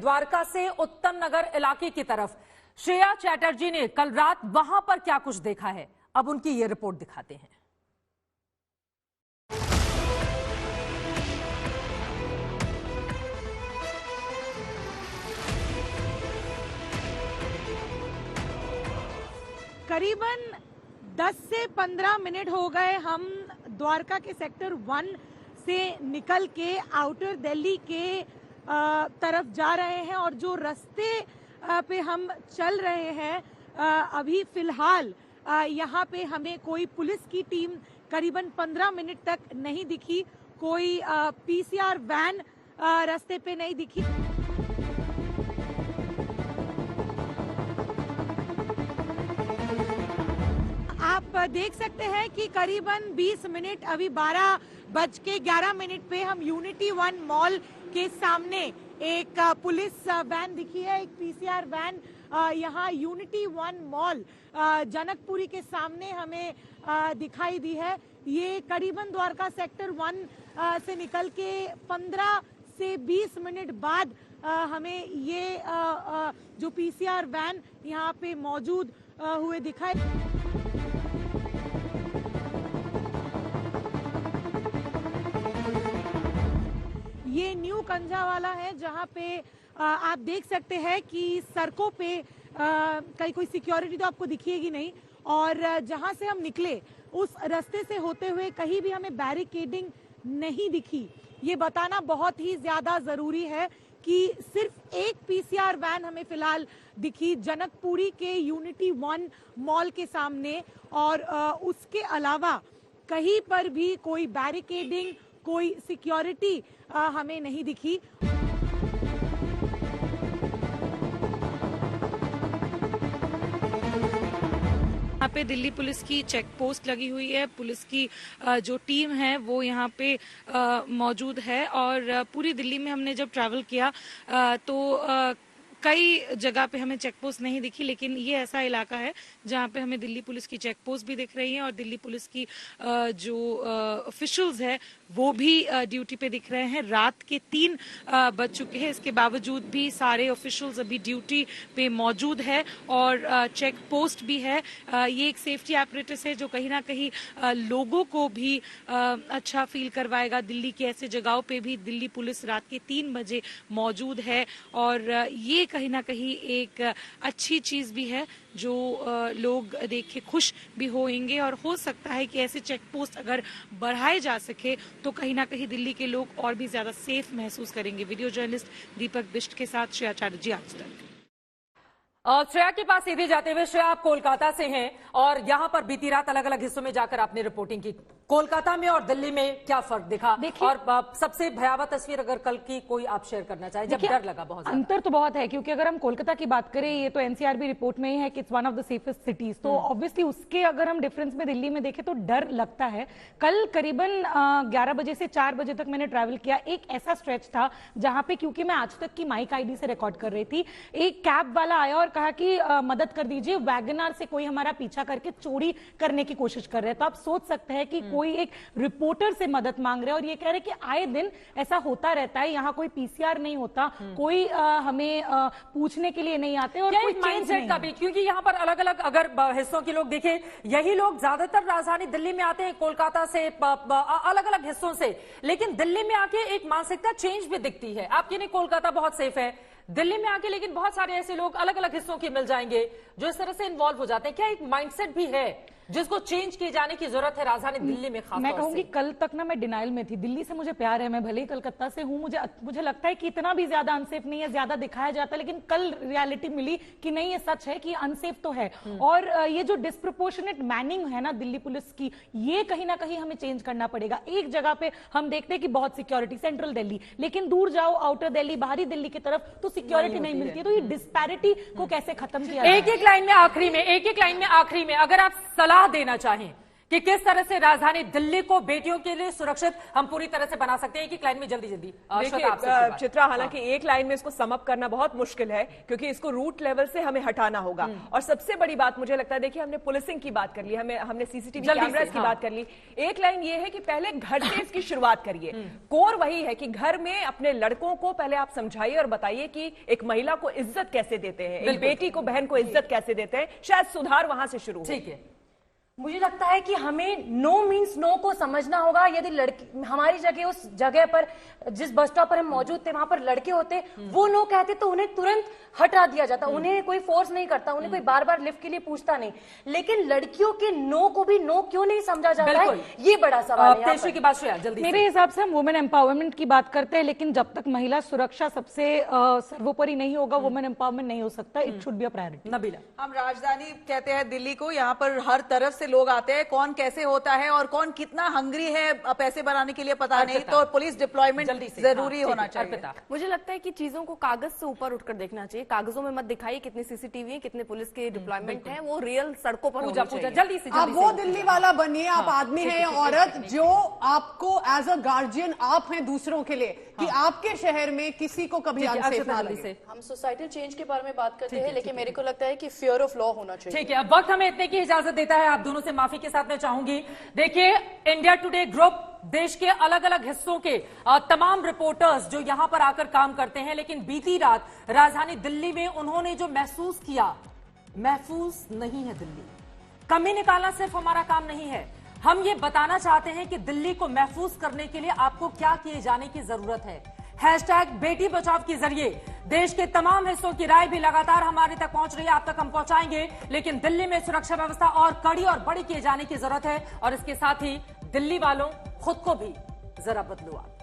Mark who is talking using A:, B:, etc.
A: द्वारका से उत्तम नगर इलाके की तरफ। श्रेया चैटर्जी ने कल रात वहां पर क्या कुछ देखा है, अब उनकी ये रिपोर्ट दिखाते हैं।
B: करीबन 10 से 15 मिनट हो गए हम द्वारका के सेक्टर 1 से निकल के आउटर दिल्ली के तरफ जा रहे हैं और जो रास्ते पे हम चल रहे हैं अभी फिलहाल यहाँ पे हमें कोई पुलिस की टीम करीबन 15 मिनट तक नहीं दिखी, कोई पीसीआर वैन रास्ते पे नहीं दिखी। आप देख सकते हैं कि करीबन 20 मिनट अभी 12:11 पे हम यूनिटी 1 मॉल के सामने एक पुलिस वैन दिखी है, एक पीसीआर वैन यहाँ यूनिटी 1 मॉल जनकपुरी के सामने हमें दिखाई दी है। ये करीबन द्वारका सेक्टर 1 से निकल के 15 से 20 मिनट बाद हमें ये जो पीसीआर वैन यहाँ पे मौजूद हुए दिखाई। ये न्यू कंझावाला है जहाँ पे आप देख सकते हैं कि सड़कों पे कहीं कोई सिक्योरिटी तो आपको दिखेगी नहीं, और जहाँ से हम निकले उस रास्ते से होते हुए कहीं भी हमें बैरिकेडिंग नहीं दिखी। ये बताना बहुत ही ज्यादा जरूरी है कि सिर्फ एक पीसीआर वैन हमें फिलहाल दिखी जनकपुरी के यूनिटी 1 मॉल के सामने, और उसके अलावा कहीं पर भी कोई बैरिकेडिंग, कोई सिक्योरिटी हमें नहीं दिखी।
C: यहाँ पे दिल्ली पुलिस की चेक पोस्ट लगी हुई है, पुलिस की जो टीम है वो यहाँ पे मौजूद है। और पूरी दिल्ली में हमने जब ट्रैवल किया तो कई जगह पे हमें चेक पोस्ट नहीं दिखी, लेकिन ये ऐसा इलाका है जहाँ पे हमें दिल्ली पुलिस की चेक पोस्ट भी दिख रही है और दिल्ली पुलिस की जो ऑफिशियल्स है वो भी ड्यूटी पे दिख रहे हैं। रात के 3 बज चुके हैं, इसके बावजूद भी सारे ऑफिशियल्स अभी ड्यूटी पे मौजूद है और चेक पोस्ट भी है। ये एक सेफ्टी एपरेटस है जो कहीं ना कहीं लोगों को भी अच्छा फील करवाएगा। दिल्ली की ऐसे जगहों पे भी दिल्ली पुलिस रात के 3 बजे मौजूद है और ये कहीं ना कहीं एक अच्छी चीज भी है जो लोग देख के खुश भी होंगे। और हो सकता है कि ऐसे चेक पोस्ट अगर बढ़ाए जा सके तो कहीं ना कहीं दिल्ली के लोग और भी ज्यादा सेफ महसूस करेंगे। वीडियो जर्नलिस्ट दीपक बिष्ट के साथ श्रेया चैटर्जी, आज तक।
A: श्रेया के पास सीधे जाते हुए, श्रेया आप कोलकाता से हैं और यहाँ पर बीती रात अलग अलग हिस्सों में जाकर आपने रिपोर्टिंग की। कोलकाता में और दिल्ली में क्या फर्क दिखा, और सबसे भयावह तस्वीर अगर कल की कोई आप शेयर करना चाहें, जब डर लगा बहुत
D: अंतर तो बहुत है, क्योंकि अगर हम कोलकाता की बात करें, ये तो एनसीआरबी रिपोर्ट में ही है कि it's one of the safest cities, तो ऑब्वियसली उसके अगर हम डिफरेंस में दिल्ली में देखें तो डर लगता है। कल करीबन 11 बजे से 4 बजे तक मैंने ट्रैवल किया। एक ऐसा स्ट्रेच था जहां पे, क्योंकि मैं आज तक की माइक आईडी से रिकॉर्ड कर रही थी, एक कैब वाला आया और कहा कि मदद कर दीजिए, वैगनआर से कोई हमारा पीछा करके चोरी करने की कोशिश कर रहे हैं। तो आप सोच सकते हैं कि कोई एक रिपोर्टर से मदद मांग रहे हैं और ये कह रहे हैं कि आए दिन ऐसा होता रहता है, यहाँ कोई पीसीआर नहीं होता, कोई हमें पूछने के लिए नहीं आते और कोई
A: माइंडसेट का भी, क्योंकि यहाँ पर अलग अलग अगर हिस्सों के लोग देखें, यही लोग ज्यादातर राजधानी दिल्ली में आते हैं कोलकाता से, अलग अलग हिस्सों से, लेकिन दिल्ली में आके एक मानसिकता चेंज भी दिखती है। आप ये नहीं कोलकाता बहुत सेफ है, दिल्ली में आके लेकिन बहुत सारे ऐसे लोग अलग अलग हिस्सों के मिल जाएंगे जो इस तरह से इन्वॉल्व हो जाते हैं। क्या एक माइंडसेट भी है जिसको चेंज किए जाने की जरूरत है राजधानी दिल्ली में? खास
D: मैं कहूंगी कल तक ना मैं डिनाइल में थी। दिल्ली से मुझे प्यार है, मैं भले ही कलकत्ता से हूं, मुझे लगता है कि इतना भी ज्यादा अनसेफ नहीं है, ज्यादा दिखाया जाता है, लेकिन कल रियलिटी मिली कि नहीं, ये सच है कि अनसेफ तो है। और ये जो डिस्प्रोपोर्शनेट मैनिंग है ना दिल्ली पुलिस की, ये कहीं ना कहीं हमें चेंज करना पड़ेगा। एक जगह पे हम देखते हैं कि बहुत सिक्योरिटी, सेंट्रल दिल्ली, लेकिन दूर जाओ आउटर दिल्ली, बाहरी दिल्ली की तरफ तो सिक्योरिटी नहीं मिलती है। तो ये डिस्पैरिटी को कैसे खत्म किया?
A: एक एक लाइन में आखिरी में अगर आप सलाह देना चाहें कि किस तरह से राजधानी दिल्ली को बेटियों के लिए सुरक्षित हम पूरी तरह से बना सकते हैं। एक लाइन में जल्दी
E: देखिए चित्रा, हालांकि एक लाइन में इसको समअप करना बहुत मुश्किल है क्योंकि इसको रूट लेवल से हमें हटाना होगा। और सबसे बड़ी बात मुझे लगता है, देखिए हमने पुलिसिंग की बात कर ली, हमने सीसीटीवी कैमरास की बात कर ली। एक लाइन ये है कि पहले घर से इसकी शुरुआत करिए। कोर वही है कि घर में अपने लड़कों को पहले आप समझाइए और बताइए कि एक महिला को इज्जत कैसे देते हैं, एक बेटी को, बहन को इज्जत कैसे देते हैं। शायद सुधार वहां से शुरू हो।
A: ठीक है,
F: मुझे लगता है कि हमें नो मीन्स नो को समझना होगा। यदि लड़की हमारी जगह, उस जगह पर जिस बस स्टॉप पर हम मौजूद थे वहां पर लड़के होते, वो नो कहते तो उन्हें तुरंत हटा दिया जाता। उन्हें कोई फोर्स नहीं करता, उन्हें कोई बार बार लिफ्ट के लिए पूछता नहीं। लेकिन लड़कियों के नो को भी नो क्यों नहीं समझा जाता है, ये बड़ा सवाल है।
A: की बात जल्दी।
D: मेरे हिसाब से हम वुमेन एम्पावरमेंट की बात करते हैं, लेकिन जब तक महिला सुरक्षा सबसे सर्वोपरि नहीं होगा, वुमेन एम्पावरमेंट नहीं हो सकता। It should be a priority.
A: Nabila,
G: हम राजधानी कहते हैं दिल्ली को, यहाँ पर हर तरफ से लोग आते हैं। कौन कैसे होता है और कौन कितना हंग्री है पैसे बनाने के लिए पता नहीं, तो पुलिस डिप्लॉयमेंट जरूरी होना चाहिए।
H: मुझे लगता है कि चीजों को कागज से ऊपर उठकर देखना चाहिए। कागजों में मत दिखाइए कितनी सीसीटीवी है, कितने पुलिस के डिप्लॉयमेंट है, वो रियल सड़कों पर होना चाहिए।
A: जल्दी से
I: आप वो दिल्ली वाला बनिए, आप आदमी हैं या औरत, जो आपको एज अ गार्जियन आप हैं दूसरों के लिए, कि आपके शहर में किसी को कभी अनसेफ ना लगे।
H: हम सोसाइटल चेंज के बारे में बात करते हैं, लेकिन मेरे को लगता है कि फियर ऑफ लॉ होना चाहिए।
A: ठीक है, अब वक्त हमें इतने की इजाजत देता है। आप दोनों से माफी के साथ मैं चाहूंगी, देखिए इंडिया टुडे ग्रुप देश के अलग अलग हिस्सों के तमाम रिपोर्टर्स जो यहां पर आकर काम करते हैं, लेकिन बीती रात राजधानी दिल्ली में उन्होंने जो महसूस किया, महफूज नहीं है दिल्ली। कमी निकालना सिर्फ हमारा काम नहीं है, हम ये बताना चाहते हैं कि दिल्ली को महफूज करने के लिए आपको क्या किए जाने की जरूरत है। हैशटैग बेटी बचाओ के जरिए देश के तमाम हिस्सों की राय भी लगातार हमारे तक पहुंच रही है, आप तक हम पहुंचाएंगे। लेकिन दिल्ली में सुरक्षा व्यवस्था और कड़ी और बड़ी किए जाने की जरूरत है, और इसके साथ ही दिल्ली वालों खुद को भी जरा बदलो आप।